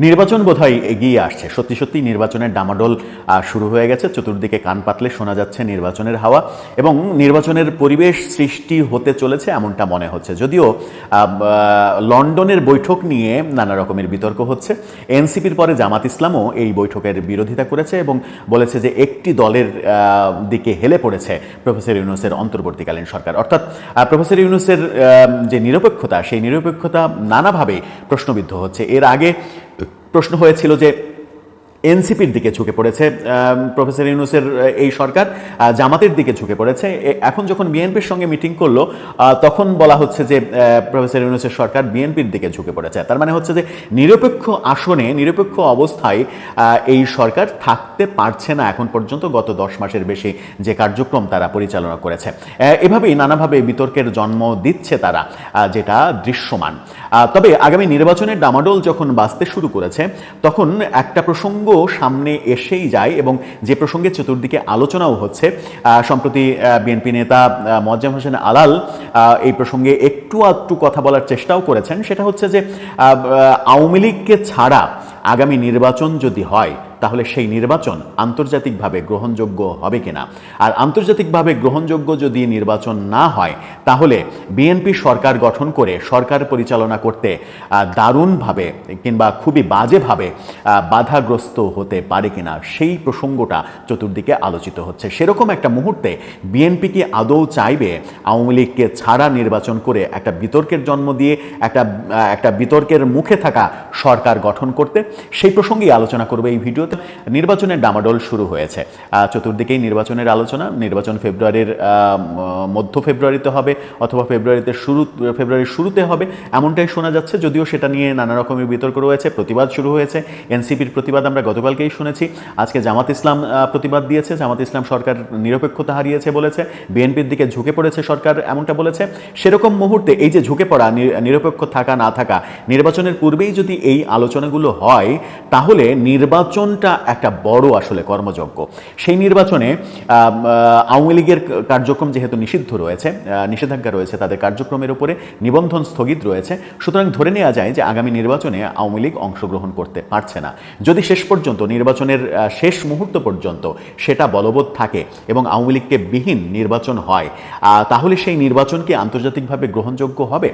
নির্বাচন বোধহয় এগিয়ে আসছে। সত্যি সত্যি নির্বাচনের ডামাডোল শুরু হয়ে গেছে। চতুর্দিকে কান পাতলে শোনা যাচ্ছে নির্বাচনের হাওয়া এবং নির্বাচনের পরিবেশ সৃষ্টি হতে চলেছে এমনটা মনে হচ্ছে। যদিও লন্ডনের বৈঠক নিয়ে নানা রকমের বিতর্ক হচ্ছে। এনসিপির পরে জামাত ইসলামও এই বৈঠকের বিরোধিতা করেছে এবং বলেছে যে একটি দলের দিকে হেলে পড়েছে প্রফেসর ইউনূসের অন্তর্বর্তীকালীন সরকার। অর্থাৎ প্রফেসর ইউনূসের যে নিরপেক্ষতা, সেই নিরপেক্ষতা নানাভাবে প্রশ্নবিদ্ধ হচ্ছে। এর আগে প্রশ্ন হয়েছিল যে এনসিপির দিকে ঝুঁকে পড়েছে প্রফেসর ইউনূসের এই সরকার, জামাতের দিকে ঝুঁকে পড়েছে। এখন যখন বিএনপির সঙ্গে মিটিং করলো তখন বলা হচ্ছে যে প্রফেসর ইউনূসের সরকার বিএনপির দিকে ঝুঁকে পড়েছে। তার মানে হচ্ছে যে নিরপেক্ষ আসনে, নিরপেক্ষ অবস্থায় এই সরকার থাকতে পারছে না এখন পর্যন্ত, গত 10 মাসের বেশি যে কার্যক্রম তারা পরিচালনা করেছে। এভাবেই নানাভাবে বিতর্কের জন্ম দিচ্ছে তারা, যেটা দৃশ্যমান। তবে আগামী নির্বাচনের ডামাডোল যখন বাজতে শুরু করেছে তখন একটা প্রসঙ্গ সামনে এসেই যায় এবং যে প্রসঙ্গে চতুর্দিকে আলোচনাও হচ্ছে। সম্প্রতি বিএনপি নেতা মোয়াজ্জেম হোসেন আলাল এই প্রসঙ্গে একটু আধটু কথা বলার চেষ্টাও করেছেন। সেটা হচ্ছে যে আওয়ামী লীগকে ছাড়া আগামী নির্বাচন যদি হয় তাহলে সেই নির্বাচন আন্তর্জাতিকভাবে গ্রহণযোগ্য হবে কিনা, আর আন্তর্জাতিকভাবে গ্রহণযোগ্য যদি নির্বাচন না হয় তাহলে বিএনপি সরকার গঠন করে সরকার পরিচালনা করতে দারুণভাবে কিংবা খুবই বাজেভাবে বাধাগ্রস্ত হতে পারে কিনা, সেই প্রসঙ্গটা চতুর্দিকে আলোচিত হচ্ছে। সেরকম একটা মুহূর্তে বিএনপি কি আদৌ চাইবে আওয়ামী লীগকে ছাড়া নির্বাচন করে একটা বিতর্কের জন্ম দিয়ে একটা বিতর্কের মুখে থাকা সরকার গঠন করতে? সেই প্রসঙ্গেই আলোচনা করবে এই ভিডিও। নির্বাচনের ডামাডোল শুরু হয়েছে, চতুর্দিকেই নির্বাচনের আলোচনা। নির্বাচন ফেব্রুয়ারির মধ্য ফেব্রুয়ারিতে হবে অথবা ফেব্রুয়ারির শুরুতে হবে এমনটাই শোনা যাচ্ছে। যদিও সেটা নিয়ে নানা রকমের বিতর্ক রয়েছে, প্রতিবাদ শুরু হয়েছে। এনসিপির প্রতিবাদ আমরা গতকালকেই শুনেছি, আজকে জামাত ইসলাম প্রতিবাদ দিয়েছে। জামাত ইসলাম সরকার নিরপেক্ষতা হারিয়েছে বলেছে, বিএনপির দিকে ঝুঁকে পড়েছে সরকার এমনটা বলেছে। সেরকম মুহূর্তে এই যে ঝুঁকে পড়া, নিরপেক্ষ থাকা না থাকা, নির্বাচনের পূর্বেই যদি এই আলোচনাগুলো হয় তাহলে নির্বাচনটা একটা বড় আসলে কর্মযজ্ঞ। সেই নির্বাচনে আওয়ামী লীগের কার্যক্রম যেহেতু নিষিদ্ধ রয়েছে, নিষেধাজ্ঞা রয়েছে তাদের কার্যক্রমের উপরে, নিবন্ধন স্থগিত রয়েছে, সুতরাং ধরে নেওয়া যায় যে আগামী নির্বাচনে আওয়ামী লীগ অংশগ্রহণ করতে পারছে না। যদি শেষ পর্যন্ত নির্বাচনের শেষ মুহূর্ত পর্যন্ত সেটা বলবৎ থাকে এবং আওয়ামী লীগকে বিহীন নির্বাচন হয় তাহলে সেই নির্বাচন কি আন্তর্জাতিকভাবে গ্রহণযোগ্য হবে?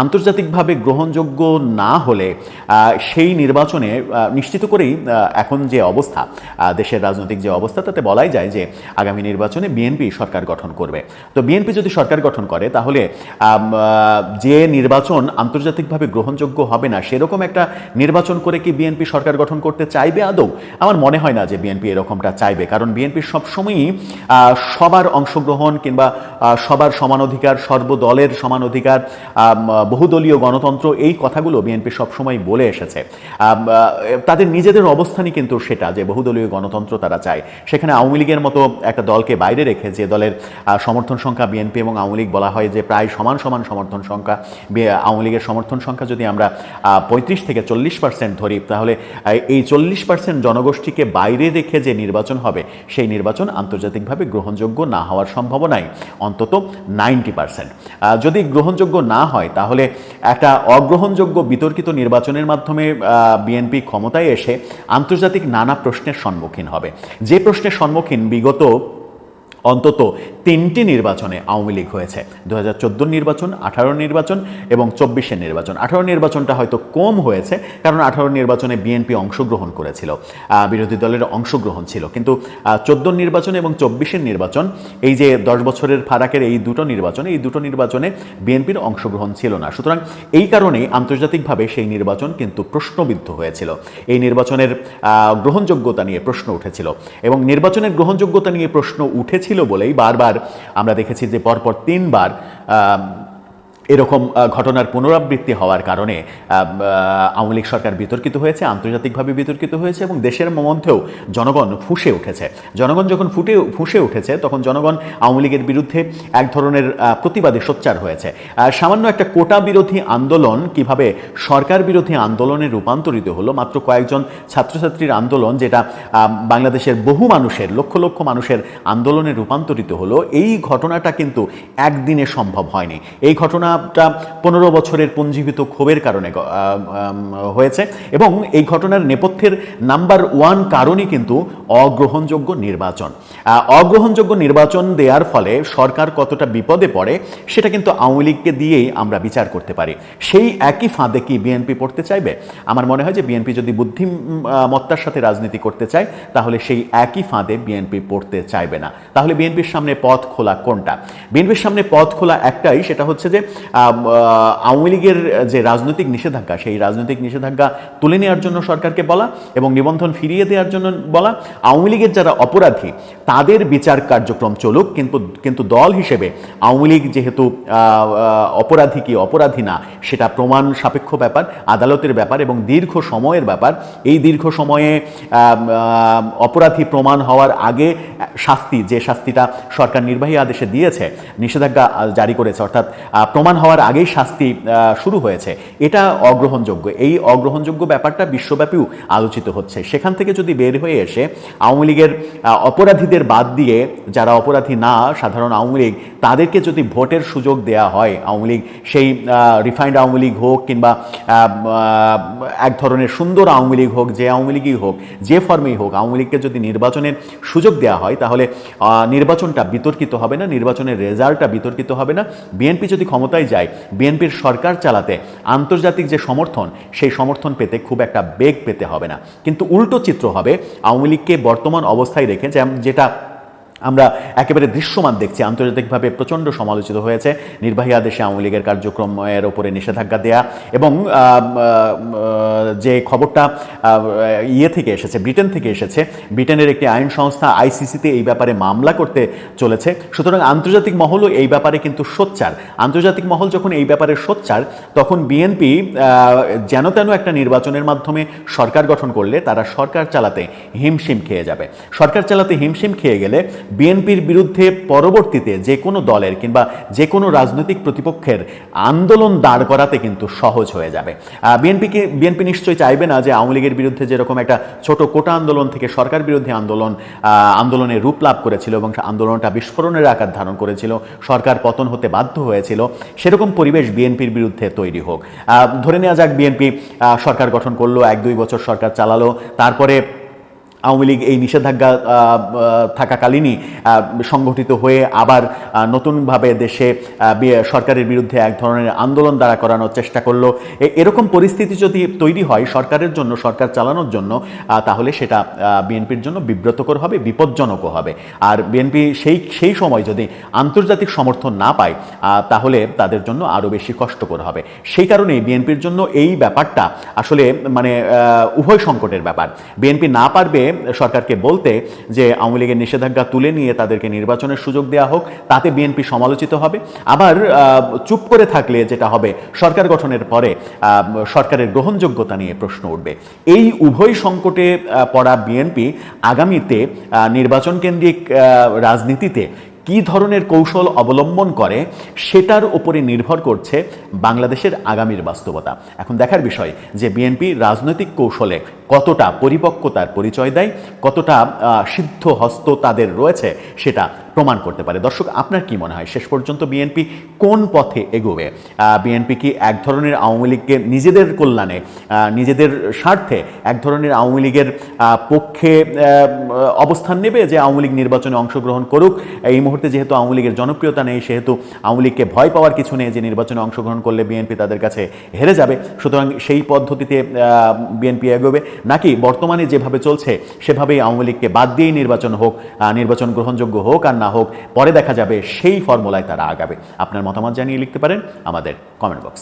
আন্তর্জাতিকভাবে গ্রহণযোগ্য না হলে সেই নির্বাচনে নিশ্চিত করেই এখন যে অবস্থা, দেশের রাজনৈতিক যে অবস্থা, তাতে বলাই যায় যে আগামী নির্বাচনে বিএনপি সরকার গঠন করবে। তো বিএনপি যদি সরকার গঠন করে তাহলে যে নির্বাচন আন্তর্জাতিকভাবে গ্রহণযোগ্য হবে না সেরকম একটা নির্বাচন করে কি বিএনপি সরকার গঠন করতে চাইবে আদৌ? আমার মনে হয় না যে বিএনপি এরকমটা চাইবে, কারণ বিএনপি সবসময়ই সবার অংশগ্রহণ কিংবা সবার সমান অধিকার, সর্বদলের সমান অধিকার, বহুদলীয় গণতন্ত্র, এই কথাগুলো বিএনপি সবসময় বলে এসেছে। তাদের নিজেদের অবস্থানই কিন্তু সেটা যে বহুদলীয় গণতন্ত্র তারা চায়। সেখানে আওয়ামী লীগের মতো একটা দলকে বাইরে রেখে, যে দলের সমর্থন সংখ্যা বিএনপি এবং আওয়ামী লীগ বলা হয় যে প্রায় সমান সমান সমর্থন সংখ্যা, আওয়ামী লীগের সমর্থন সংখ্যা যদি আমরা 35 থেকে 40% ধরি তাহলে এই 40% জনগোষ্ঠীকে বাইরে রেখে যে নির্বাচন হবে সেই নির্বাচন আন্তর্জাতিকভাবে গ্রহণযোগ্য না হওয়ার সম্ভাবনাই অন্তত 90%। যদি গ্রহণযোগ্য না হয় তাহলে একটা অগ্রহণযোগ্য বিতর্কিত নির্বাচনের মাধ্যমে বিএনপি ক্ষমতায় এসে আন্তর্জাতিক নানা প্রশ্নের সম্মুখীন হবে, যে প্রশ্নের সম্মুখীন বিগত অন্তত 3টি নির্বাচনে আওয়ামী লীগ হয়েছে। 2014 নির্বাচন, 18 নির্বাচন এবং 24 নির্বাচন। 18 নির্বাচনটা হয়তো কম হয়েছে কারণ 18 নির্বাচনে বিএনপি অংশগ্রহণ করেছিল, বিরোধী দলের অংশগ্রহণ ছিল, কিন্তু 14 নির্বাচন এবং 24 নির্বাচন, এই যে 10 বছরের ফারাকের এই দুটো নির্বাচনে বিএনপির অংশগ্রহণ ছিল না। সুতরাং এই কারণেই আন্তর্জাতিকভাবে সেই নির্বাচন কিন্তু প্রশ্নবিদ্ধ হয়েছিল। এই নির্বাচনের গ্রহণযোগ্যতা নিয়ে প্রশ্ন উঠেছিল এবং নির্বাচনের গ্রহণযোগ্যতা নিয়ে প্রশ্ন উঠেছিল বলেই বারবার আমরা দেখেছি যে পরপর 3 বার এরকম ঘটনার পুনরাবৃত্তি হওয়ার কারণে আওয়ামী লীগ সরকার বিতর্কিত হয়েছে, আন্তর্জাতিকভাবে বিতর্কিত হয়েছে এবং দেশের মধ্যেও জনগণ ফুঁসে উঠেছে। জনগণ যখন ফুঁসে উঠেছে তখন জনগণ আওয়ামী লীগের বিরুদ্ধে এক ধরনের প্রতিবাদে সোচ্চার হয়েছে। সামান্য একটা কোটা বিরোধী আন্দোলন কিভাবে সরকার বিরোধী আন্দোলনে রূপান্তরিত হলো, মাত্র কয়েকজন ছাত্রছাত্রীর আন্দোলন যেটা বাংলাদেশের বহু মানুষের, লক্ষ লক্ষ মানুষের আন্দোলনে রূপান্তরিত হলো, এই ঘটনাটা কিন্তু একদিনে সম্ভব হয়নি। এই ঘটনা ঘটনাটা 15 বছরের পুঞ্জীভূত ক্ষোভের কারণে হয়েছে, এবং এই ঘটনার নেপথ্যের নাম্বার 1 কারণই কিন্তু অগ্রহণযোগ্য নির্বাচন। অগ্রহণযোগ্য নির্বাচন দেওয়ার ফলে সরকার কতটা বিপদে পড়ে সেটা কিন্তু আওয়ামী লীগকে দিয়েই আমরা বিচার করতে পারি। সেই একই ফাঁদে কি বিএনপি পড়তে চাইবে? আমার মনে হয় যে বিএনপি যদি বুদ্ধিমত্তার সাথে রাজনীতি করতে চায় তাহলে সেই একই ফাঁদে বিএনপি পড়তে চাইবে না। তাহলে বিএনপির সামনে পথ খোলা কোনটা? বিএনপির সামনে পথ খোলা একটাই, সেটা হচ্ছে যে আওয়ামী লীগের যে রাজনৈতিক নিষেধাজ্ঞা, সেই রাজনৈতিক নিষেধাজ্ঞা তুলে নেওয়ার জন্য সরকারকে বলা এবং নিবন্ধন ফিরিয়ে দেওয়ার জন্য বলা। আওয়ামী লীগের যারা অপরাধী তাদের বিচার কার্যক্রম চলুক, কিন্তু দল হিসেবে আওয়ামী লীগ যেহেতু অপরাধী কি অপরাধী না সেটা প্রমাণ সাপেক্ষ ব্যাপার, আদালতের ব্যাপার এবং দীর্ঘ সময়ের ব্যাপার। এই দীর্ঘ সময়ে অপরাধী প্রমাণ হওয়ার আগে যে শাস্তিটা সরকার নির্বাহী আদেশে দিয়েছে, নিষেধাজ্ঞা জারি করেছে, অর্থাৎ প্রমাণ হওয়ার আগেই শাস্তি শুরু হয়েছে, এটা অগ্রহণযোগ্য। এই অগ্রহণযোগ্য ব্যাপারটা বিশ্বব্যাপীও আলোচিত হচ্ছে। সেখান থেকে যদি বের হয়ে এসে আওয়ামী লীগের অপরাধীদের বাদ দিয়ে যারা অপরাধী না, সাধারণ আওয়ামী লীগ, তাদেরকে যদি ভোটের সুযোগ দেয়া হয়, আওয়ামী লীগ সেই রিফাইন্ড আওয়ামী লীগ হোক কিংবা এক ধরনের সুন্দর আওয়ামী লীগ হোক, যে আওয়ামী লীগই হোক, যে ফর্মেই হোক, আওয়ামী লীগকে যদি নির্বাচনের সুযোগ দেওয়া হয় তাহলে নির্বাচনটা বিতর্কিত হবে না, নির্বাচনের রেজাল্টটা বিতর্কিত হবে না। বিএনপি যদি ক্ষমতায় যায়, বিএনপির সরকার চালাতে আন্তর্জাতিক যে সমর্থন, সেই সমর্থন পেতে খুব একটা বেগ পেতে হবে না। কিন্তু উল্টো চিত্র হবে, আওয়ামী লীগকে বর্তমান অবস্থায় রেখে, যেটা আমরা একেবারে দৃশ্যমান দেখছি, আন্তর্জাতিকভাবে প্রচণ্ড সমালোচিত হয়েছে নির্বাহী আদেশে আওয়ামী লীগের কার্যক্রমের ওপরে নিষেধাজ্ঞা দেয়া, এবং যে খবরটা থেকে এসেছে, ব্রিটেন থেকে এসেছে, ব্রিটেনের একটি আইন সংস্থা আইসিসিতে এই ব্যাপারে মামলা করতে চলেছে। সুতরাং আন্তর্জাতিক মহলও এই ব্যাপারে কিন্তু সোচ্চার। আন্তর্জাতিক মহল যখন এই ব্যাপারে সোচ্চার, তখন বিএনপি যেন তেন একটা নির্বাচনের মাধ্যমে সরকার গঠন করলে তারা সরকার চালাতে হিমশিম খেয়ে যাবে। সরকার চালাতে হিমশিম খেয়ে গেলে বিএনপির বিরুদ্ধে পরবর্তীতে যে কোনো দলের কিংবা যে কোনো রাজনৈতিক প্রতিপক্ষের আন্দোলন দাঁড় করাতে কিন্তু সহজ হয়ে যাবে। বিএনপি নিশ্চয়ই চাইবে না যে আওয়ামী লীগের বিরুদ্ধে যেরকম একটা ছোট কোটা আন্দোলন থেকে সরকার বিরোধী আন্দোলনের রূপ লাভ করেছিল এবং আন্দোলনটা বিস্ফোরণের আকার ধারণ করেছিল, সরকার পতন হতে বাধ্য হয়েছিল, সেরকম পরিবেশ বিএনপির বিরুদ্ধে তৈরি হোক। ধরে নেওয়া যাক বিএনপি সরকার গঠন করলো, 1-2 বছর সরকার চালালো, তারপরে আওয়ামী লীগ এই নিষেধাজ্ঞা থাকাকালীনই সংগঠিত হয়ে আবার নতুনভাবে দেশে সরকারের বিরুদ্ধে এক ধরনের আন্দোলন দাঁড়া করানোর চেষ্টা করলো। এরকম পরিস্থিতি যদি তৈরি হয় সরকারের জন্য, সরকার চালানোর জন্য, তাহলে সেটা বিএনপির জন্য বিব্রতকর হবে, বিপজ্জনকও হবে। আর বিএনপি সেই সময় যদি আন্তর্জাতিক সমর্থন না পায় তাহলে তাদের জন্য আরও বেশি কষ্টকর হবে। সেই কারণেই বিএনপির জন্য এই ব্যাপারটা আসলে উভয় সংকটের ব্যাপার। বিএনপি না পারবে সরকারকে বলতে যে আওয়ামী লীগের নিষেধাজ্ঞা তুলে নিয়ে তাদেরকে নির্বাচনের সুযোগ দেওয়া হোক, তাতে বিএনপি সমালোচিত হবে। আবার চুপ করে থাকলে যেটা হবে, সরকার গঠনের পরে সরকারের গ্রহণযোগ্যতা নিয়ে প্রশ্ন উঠবে। এই উভয় সংকটে পড়া বিএনপি আগামীতে নির্বাচন কেন্দ্রিক রাজনীতিতে কি ধরনের কৌশল অবলম্বন করে সেটার উপরে নির্ভর করছে বাংলাদেশের আগামীর বাস্তবতা। এখন দেখার বিষয় যে বিএনপি রাজনৈতিক কৌশলে কতটা পরিপক্কতার পরিচয় দেয়, কতটা সিদ্ধ হস্ত তাদের রয়েছে সেটা প্রমাণ করতে পারে। দর্শক, আপনার কি মনে হয় শেষ পর্যন্ত বিএনপি কোন পথে এগোবে? বিএনপি কি এক ধরনের আওয়ামী লীগকে নিজেদের কল্যাণে, নিজেদের স্বার্থে এক ধরনের আওয়ামী লীগের পক্ষে অবস্থান নেবে যে আওয়ামী লীগ নির্বাচনে অংশগ্রহণ করুক? এই মুহূর্তে যেহেতু আওয়ামী লীগের জনপ্রিয়তা নেই, সেহেতু আওয়ামী লীগকে ভয় পাওয়ার কিছু নেই যে নির্বাচনে অংশগ্রহণ করলে বিএনপি তাদের কাছে হেরে যাবে, সুতরাং সেই পদ্ধতিতে বিএনপি এগোবে, নাকি বর্তমানে যেভাবে চলছে সেভাবেই আওয়ামী লীগকে বাদ দিয়েই নির্বাচন হোক, নির্বাচন গ্রহণযোগ্য হোক আর না হোক পরে দেখা যাবে, সেই ফর্মুলায় তারা আগাবে? আপনার মতামত জানিয়ে লিখতে পারেন আমাদের কমেন্ট বক্স।